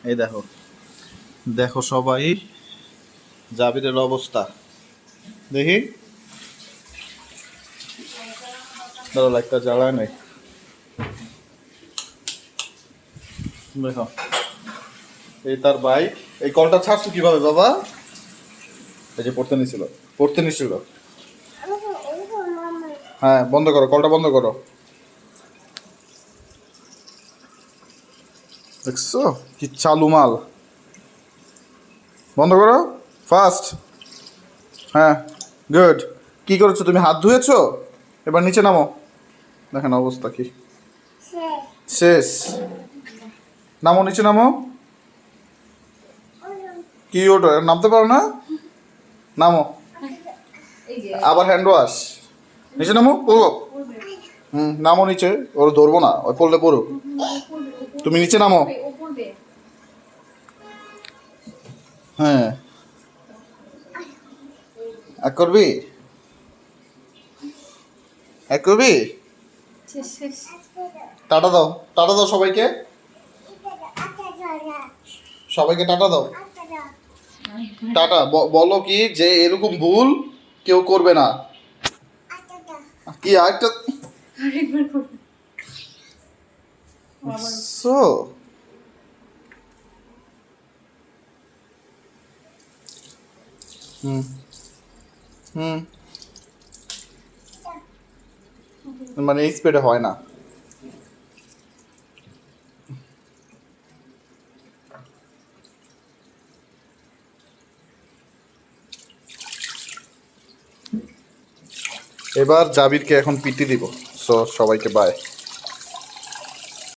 এই দেখো, দেখো সবাই জাবিরের অবস্থা দেখি। ধরো লাইটটা জ্বালায় নাই, দেখো এই তার বাইক। এই কলটা ছাড়ছো কিভাবে বাবা? এই যে পড়তে নিছিল। হ্যাঁ বন্ধ করো, কলটা বন্ধ করো। দেখছো কি চালু মাল? বন্ধ করো ফাস্ট। হ্যাঁ গুড। কি করেছো তুমি? হাত ধুয়েছো? এবার নিচে নামো। দেখেন অবস্থা কি শেষ। নামো, নিচে নামো। কি ওটা নামতে পারো না? নামো। আবার হ্যান্ড ওয়াশ। নিচে নামো, পড়ো। নামো নিচে। ওর ধরবো না, ওই পড়লে পড়ুক। তুমি নিচে নামো। হ্যাঁ এক করবি, এক করবি। টাটা দাও, টাটা দাও সবাইকে, সবাইকে টাটা দাও। টাটা বলো কি যে এরকম ভুল কেউ করবে না। কি আরেকটা সো হুম হুম মানে এই স্পিডে হয় না। এবার জাবিরকে এখন পিটি দিব। সো সবাইকে বাই।